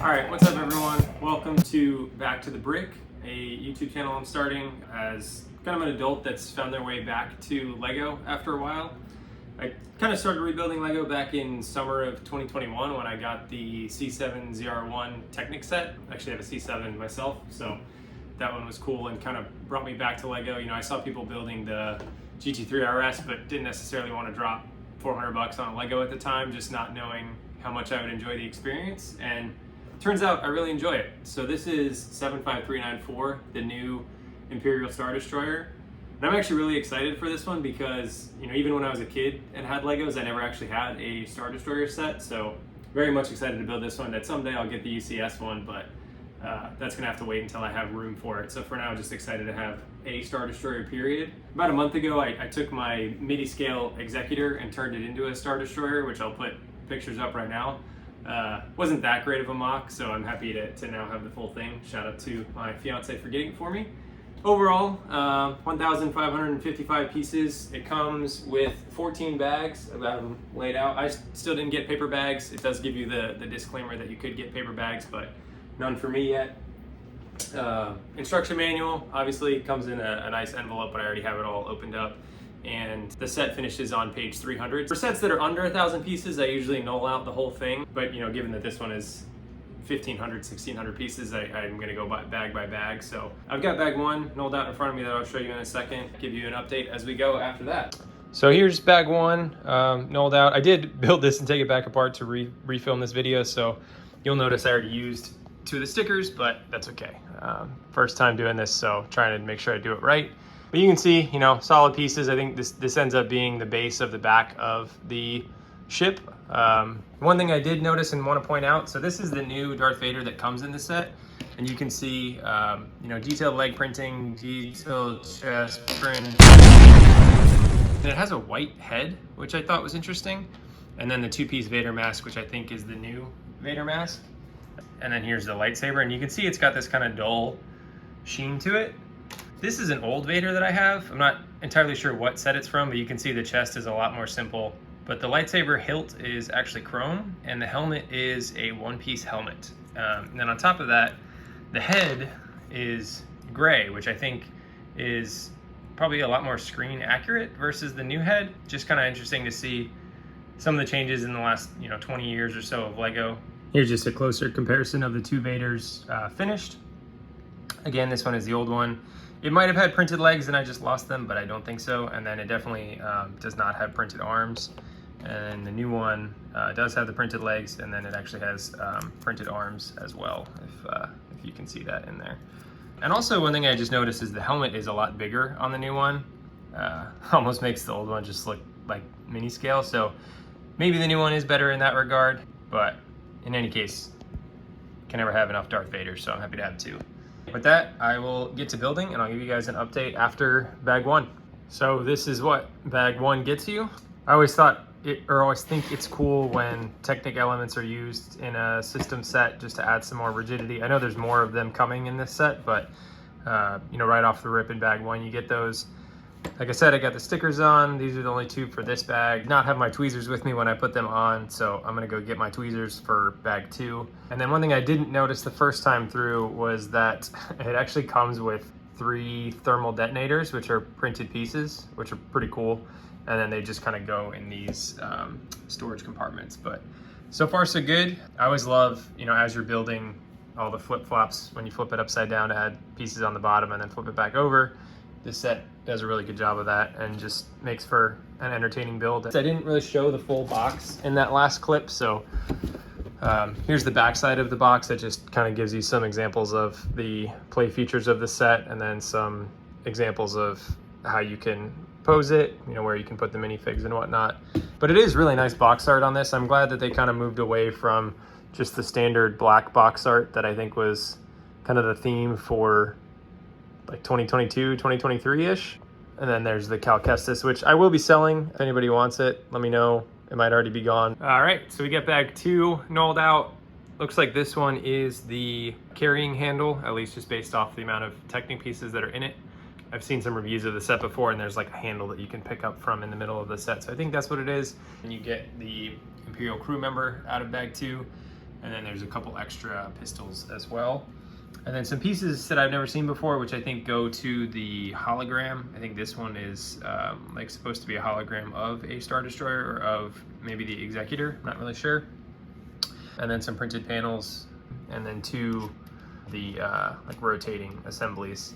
All right, what's up everyone? Welcome to Back to the Brick, a YouTube channel I'm starting as kind of an adult that's found their way back to Lego after a while. I kind of started rebuilding Lego back in summer of 2021 when I got the C7 ZR1 Technic set. Actually I have a C7 myself, so that one was cool and kind of brought me back to Lego. You know, I saw people building the GT3 RS, but didn't necessarily want to drop $400 on a Lego at the time, just not knowing how much I would enjoy the experience. And turns out I really enjoy it. So this is 75394, the new Imperial Star Destroyer. And I'm actually really excited for this one because, you know, even when I was a kid and had Legos, I never actually had a Star Destroyer set. So very much excited to build this one. That someday I'll get the UCS one, but that's gonna have to wait until I have room for it. So for now, just excited to have a Star Destroyer, period. About a month ago, I took my MIDI scale Executor and turned it into a Star Destroyer, which I'll put pictures up right now. Wasn't that great of a mock, so I'm happy to now have the full thing. Shout out to my fiance for getting it for me. Overall, 1,555 pieces. It comes with 14 bags. I've got them laid out. I still didn't get paper bags. It does give you the disclaimer that you could get paper bags, but none for me yet. Instruction manual obviously comes in a nice envelope, but I already have it all opened up. And the set finishes on page 300. For sets that are under 1,000 pieces, I usually null out the whole thing. But you know, given that this one is 1,500, 1,600 pieces, I'm gonna go bag by bag. So I've got bag one nulled out in front of me that I'll show you in a second, give you an update as we go after that. So here's bag one, nulled out. I did build this and take it back apart to refilm this video, so you'll notice I already used 2 of the stickers, but that's okay. First time doing this, so trying to make sure I do it right. But you can see, you know, solid pieces. I think this ends up being the base of the back of the ship. One thing I did notice and want to point out, so this is the new Darth Vader that comes in the set, and you can see, you know, detailed leg printing, detailed chest print, and it has a white head, which I thought was interesting, and then the 2-piece Vader mask, which I think is the new Vader mask, and then here's the lightsaber, and you can see it's got this kind of dull sheen to it. This is an old Vader that I have. I'm not entirely sure what set it's from, but you can see the chest is a lot more simple. But the lightsaber hilt is actually chrome, and the helmet is a 1-piece helmet. And then on top of that, the head is gray, which I think is probably a lot more screen accurate versus the new head. Just kind of interesting to see some of the changes in the last, you know, 20 years or so of Lego. Here's just a closer comparison of the 2 Vaders finished. Again, this one is the old one. It might have had printed legs and I just lost them, but I don't think so. And then it definitely does not have printed arms. And the new one does have the printed legs, and then it actually has printed arms as well, if you can see that in there. And also one thing I just noticed is the helmet is a lot bigger on the new one. Almost makes the old one just look like mini scale. So maybe the new one is better in that regard, but in any case, can never have enough Darth Vader, so I'm happy to have 2. With that, I will get to building and I'll give you guys an update after bag 1. So this is what bag 1 gets you. I always think it's cool when Technic elements are used in a system set just to add some more rigidity. I know there's more of them coming in this set, but you know, right off the rip in bag 1, you get those. Like I said, I got the stickers on. These are the only 2 for this bag. Not have my tweezers with me when I put them on, so I'm gonna go get my tweezers for bag 2. And then one thing I didn't notice the first time through was that it actually comes with 3 thermal detonators, which are printed pieces, which are pretty cool. And then they just kind of go in these storage compartments. But so far so good. I always love, you know, as you're building all the flip-flops, when you flip it upside down to add pieces on the bottom and then flip it back over. This set does a really good job of that and just makes for an entertaining build. I didn't really show the full box in that last clip, so here's the back side of the box that just kind of gives you some examples of the play features of the set, and then some examples of how you can pose it, you know, where you can put the minifigs and whatnot. But it is really nice box art on this. I'm glad that they kind of moved away from just the standard black box art that I think was kind of the theme for like 2022, 2023-ish. And then there's the Cal Kestis, which I will be selling. If anybody wants it, let me know. It might already be gone. All right, so we get bag 2 nulled out. Looks like this one is the carrying handle, at least just based off the amount of Technic pieces that are in it. I've seen some reviews of the set before, and there's like a handle that you can pick up from in the middle of the set. So I think that's what it is. And you get the Imperial crew member out of bag 2. And then there's a couple extra pistols as well. And then some pieces that I've never seen before, which I think go to the hologram. I think this one is like supposed to be a hologram of a Star Destroyer or of maybe the Executor, not really sure. And then some printed panels, and then two the like rotating assemblies.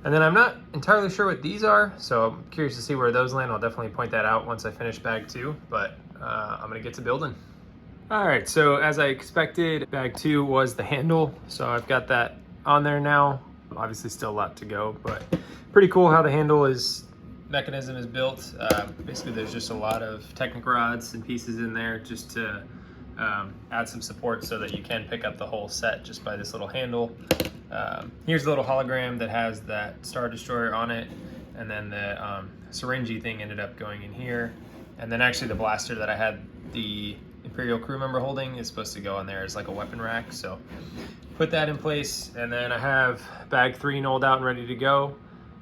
And then I'm not entirely sure what these are, so I'm curious to see where those land. I'll definitely point that out once I finish bag 2, but I'm gonna get to building. All right, so as I expected, bag 2 was the handle. So I've got that on there now. Obviously still a lot to go, but pretty cool how the handle mechanism is built. Basically there's just a lot of Technic rods and pieces in there just to add some support so that you can pick up the whole set just by this little handle. Here's a little hologram that has that Star Destroyer on it, and then the syringe thing ended up going in here. And then actually the blaster that I had the Imperial crew member holding is supposed to go on there as like a weapon rack. So put that in place, and then I have bag 3 knolled out and ready to go.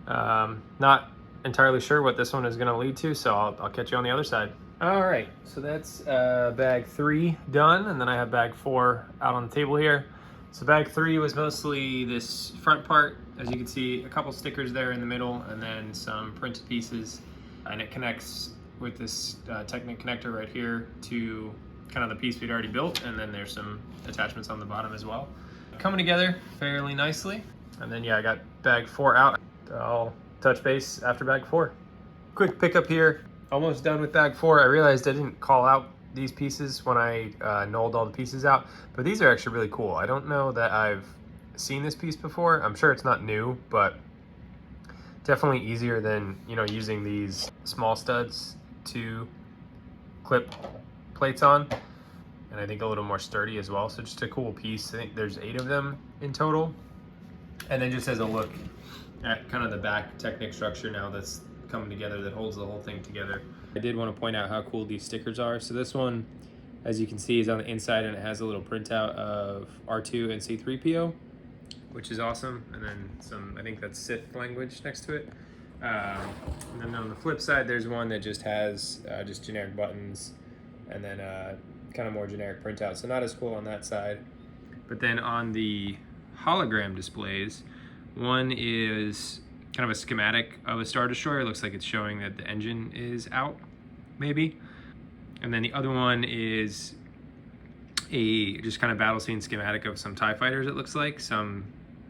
Not entirely sure what this one is going to lead to, so I'll catch you on the other side. All right, so that's bag 3 done, and then I have bag 4 out on the table here. So bag 3 was mostly this front part. As you can see, a couple stickers there in the middle, and then some printed pieces, and it connects with this Technic connector right here to kind of the piece we'd already built, and then there's some attachments on the bottom as well. Coming together fairly nicely. And then yeah, I got bag 4 out. I'll touch base after bag 4. Quick pickup here. Almost done with bag 4. I realized I didn't call out these pieces when I knolled all the pieces out, but these are actually really cool. I don't know that I've seen this piece before. I'm sure it's not new, but definitely easier than, you know, using these small studs to clip plates on, and I think a little more sturdy as well. So just a cool piece. I think there's 8 of them in total. And then just as a look at kind of the back Technic structure now that's coming together, that holds the whole thing together. I did want to point out how cool these stickers are. So this one, as you can see, is on the inside, and it has a little printout of R2 and C3PO, which is awesome. And then some, I think that's Sith language next to it. And then on the flip side, there's one that just has just generic buttons, and then kind of more generic printout. So not as cool on that side. But then on the hologram displays, one is kind of a schematic of a Star Destroyer. It looks like it's showing that the engine is out, maybe. And then the other one is a just kind of battle scene schematic of some TIE fighters, it looks like. Some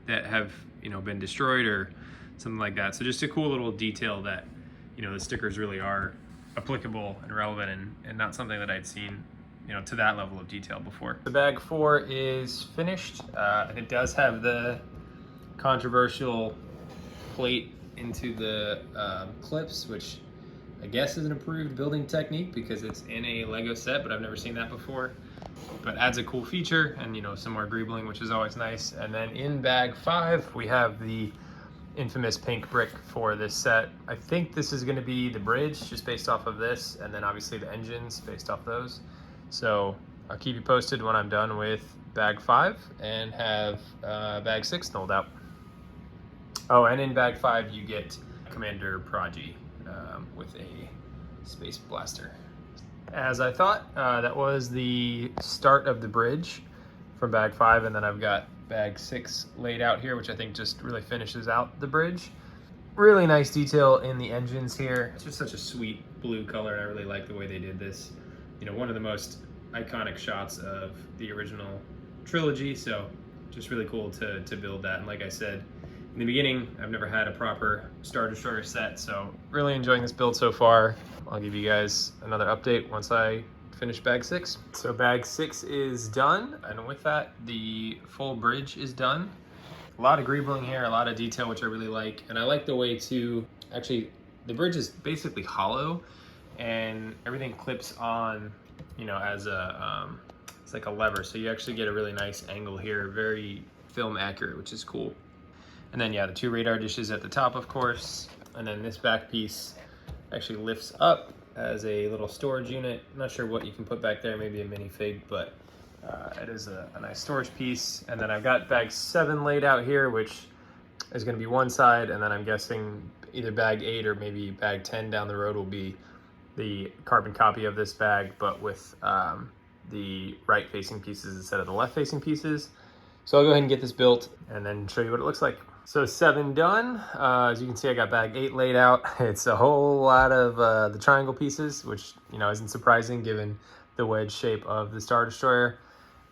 that have, you know, been destroyed or something like that. So just a cool little detail that, you know, the stickers really are applicable and relevant, and not something that I'd seen, you know, to that level of detail before. The bag 4 is finished, and it does have the controversial plate into the clips, which I guess is an approved building technique because it's in a Lego set, but I've never seen that before. But adds a cool feature, and, you know, some more greebling, which is always nice. And then in bag 5, we have the infamous pink brick for this set. I think this is going to be the bridge, just based off of this, and then obviously the engines based off those. So I'll keep you posted when I'm done with bag 5 and have bag 6 knolled out. Oh, and in bag 5 you get Commander Prodigy with a space blaster. As I thought, that was the start of the bridge from bag 5, and then I've got bag 6 laid out here, which I think just really finishes out the bridge. Really nice detail in the engines here. It's just such a sweet blue color, and I really like the way they did this. You know, one of the most iconic shots of the original trilogy, so just really cool to build that. And like I said in the beginning, I've never had a proper Star Destroyer set, so really enjoying this build so far. I'll give you guys another update once I finish bag 6. So bag 6 is done, and with that, the full bridge is done. A lot of greebling here, a lot of detail, which I really like. And I like the way to, actually, the bridge is basically hollow, and everything clips on, you know, as a, it's like a lever. So you actually get a really nice angle here, very film accurate, which is cool. And then yeah, the 2 radar dishes at the top, of course. And then this back piece actually lifts up as a little storage unit. I'm not sure what you can put back there, maybe a minifig, but it is a nice storage piece. And then I've got bag 7 laid out here, which is gonna be one side, and then I'm guessing either bag 8 or maybe bag 10 down the road will be the carbon copy of this bag, but with the right facing pieces instead of the left facing pieces. So I'll go ahead and get this built and then show you what it looks like. So 7 done. As you can see, I got bag 8 laid out. It's a whole lot of the triangle pieces, which, you know, isn't surprising given the wedge shape of the Star Destroyer.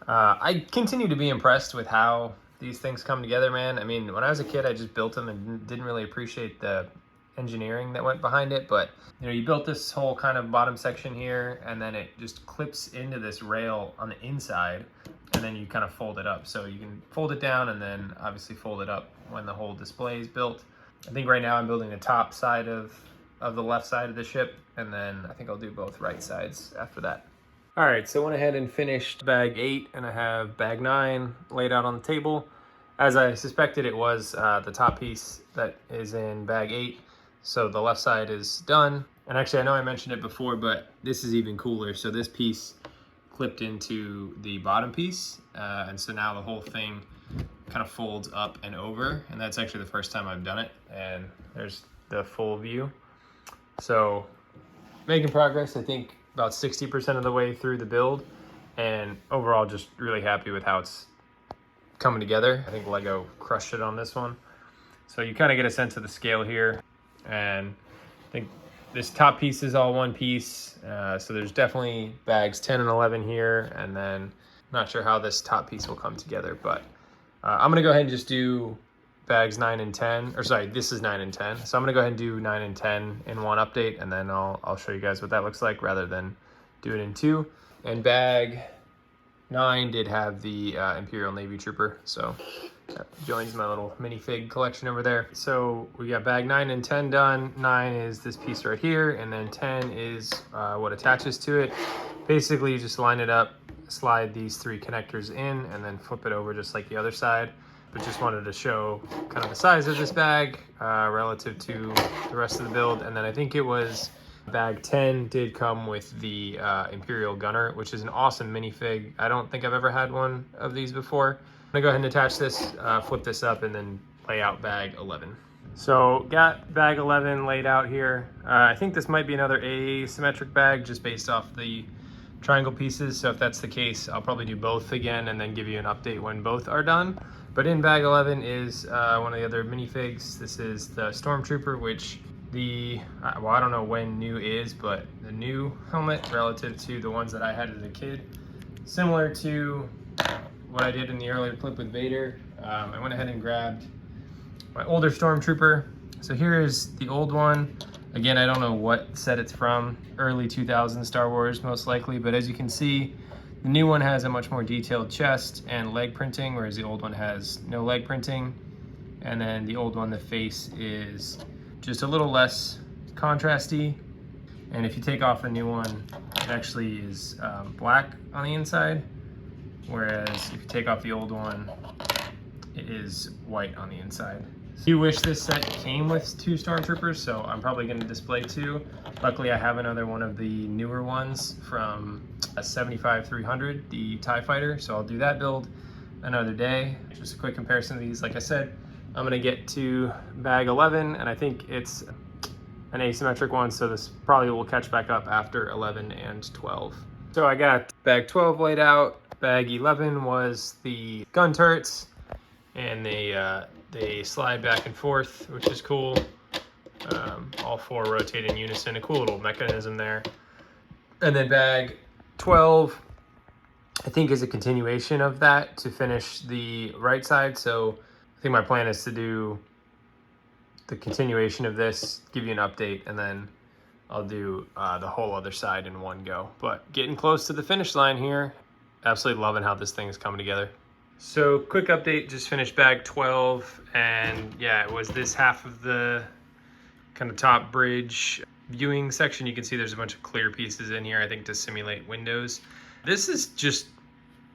I continue to be impressed with how these things come together, man. I mean, when I was a kid, I just built them and didn't really appreciate the engineering that went behind it. But, you know, you built this whole kind of bottom section here, and then it just clips into this rail on the inside, and then you kind of fold it up. So you can fold it down and then obviously fold it up when the whole display is built. I think right now I'm building the top side of the left side of the ship, and then I think I'll do both right sides after that. All right, so I went ahead and finished bag 8, and I have bag 9 laid out on the table. As I suspected, it was the top piece that is in bag 8. So the left side is done. And actually, I know I mentioned it before, but this is even cooler. So this piece clipped into the bottom piece. And so now the whole thing kind of folds up and over. And that's actually the first time I've done it. And there's the full view. So making progress, I think about 60% of the way through the build. And overall, just really happy with how it's coming together. I think Lego crushed it on this one. So you kind of get a sense of the scale here. And I think this top piece is all one piece. So there's definitely bags 10 and 11 here. And then not sure how this top piece will come together, but I'm gonna go ahead and just do bags 9 and 10, or sorry, this is 9 and 10. So I'm gonna go ahead and do 9 and 10 in one update, and then I'll show you guys what that looks like rather than do it in 2. And bag 9 did have the Imperial Navy Trooper, so that joins my little minifig collection over there. So we got bag 9 and 10 done. 9 is this piece right here, and then 10 is what attaches to it. Basically, you just line it up, slide these 3 connectors in, and then flip it over just like the other side. But just wanted to show kind of the size of this bag relative to the rest of the build. And then I think it was bag 10 did come with the Imperial Gunner, which is an awesome minifig. I don't think I've ever had one of these before. I'm gonna go ahead and attach this, flip this up, and then lay out bag 11. So got bag 11 laid out here. I think this might be another asymmetric bag just based off the triangle pieces. So if that's the case, I'll probably do both again and then give you an update when both are done. But in bag 11 is one of the other minifigs. This is the Stormtrooper, which well, I don't know when new is, but the new helmet relative to the ones that I had as a kid, similar to what I did in the earlier clip with Vader. I went ahead and grabbed my older Stormtrooper. So here is the old one. Again, I don't know what set it's from, early 2000s Star Wars most likely, but as you can see, the new one has a much more detailed chest and leg printing, whereas the old one has no leg printing. And then the old one, the face is just a little less contrasty. And if you take off the new one, it actually is black on the inside. Whereas if you take off the old one, it is white on the inside. I do wish this set came with 2 Stormtroopers, so I'm probably going to display 2. Luckily, I have another one of the newer ones from a 75-300, the TIE Fighter, so I'll do that build another day. Just a quick comparison of these. Like I said, I'm going to get to bag 11, and I think it's an asymmetric one, so this probably will catch back up after 11 and 12. So I got bag 12 laid out. Bag 11 was the gun turrets, and they slide back and forth, which is cool. All 4 rotate in unison, a cool little mechanism there. And then bag 12, I think, is a continuation of that to finish the right side. So I think my plan is to do the continuation of this, give you an update, and then I'll do the whole other side in one go. But getting close to the finish line here. Absolutely loving how this thing is coming together. So quick update, just finished bag 12, and yeah, it was this half of the kind of top bridge viewing section. You can see there's a bunch of clear pieces in here, I think, to simulate windows. This is just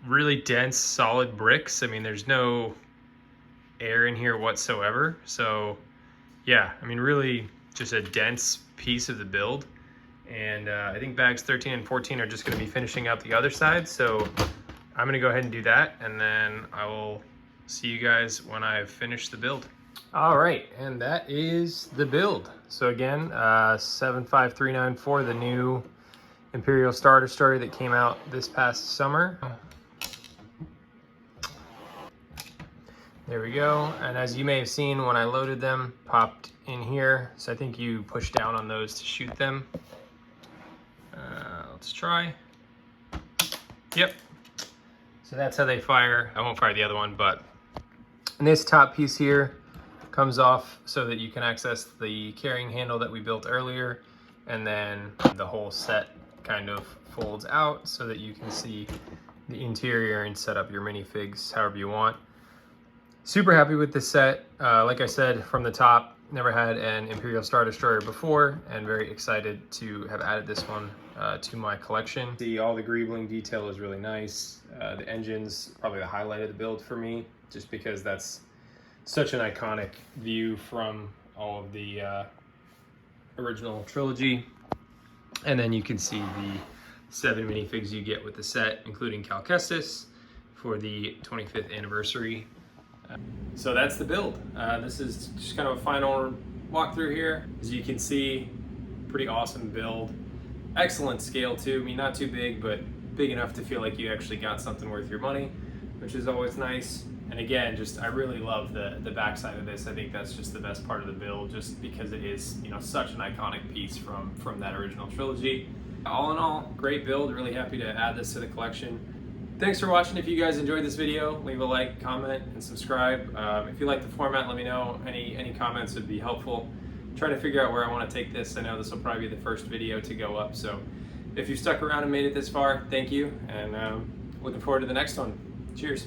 really dense, solid bricks. I mean, there's no air in here whatsoever. So yeah, I mean, really just a dense piece of the build. And I think bags 13 and 14 are just gonna be finishing up the other side. So I'm gonna go ahead and do that, and then I will see you guys when I've finished the build. All right, and that is the build. So again, 75394, the new Imperial Star Destroyer that came out this past summer. There we go. And as you may have seen when I loaded them, popped in here. So I think you push down on those to shoot them. Let's try. Yep. So that's how they fire. I won't fire the other one, but and this top piece here comes off so that you can access the carrying handle that we built earlier. And then the whole set kind of folds out so that you can see the interior and set up your minifigs however you want. Super happy with this set. Like I said from the top, never had an Imperial Star Destroyer before, and very excited to have added this one to my collection. See, all the greebling detail is really nice. The engine's probably the highlight of the build for me, just because that's such an iconic view from all of the original trilogy. And then you can see the 7 minifigs you get with the set, including Cal Kestis for the 25th anniversary. So that's the build. This is just kind of a final walkthrough here. As you can see, pretty awesome build. Excellent scale too. I mean, not too big, but big enough to feel like you actually got something worth your money, which is always nice. And again, just I really love the backside of this. I think that's just the best part of the build, just because it is, you know, such an iconic piece from that original trilogy. All in all, great build. Really happy to add this to the collection. Thanks for watching. If you guys enjoyed this video, leave a like, comment, and subscribe. If you like the format, let me know. Any comments would be helpful. I'm trying to figure out where I want to take this. I know this will probably be the first video to go up, so if you stuck around and made it this far, thank you, and looking forward to the next one. Cheers.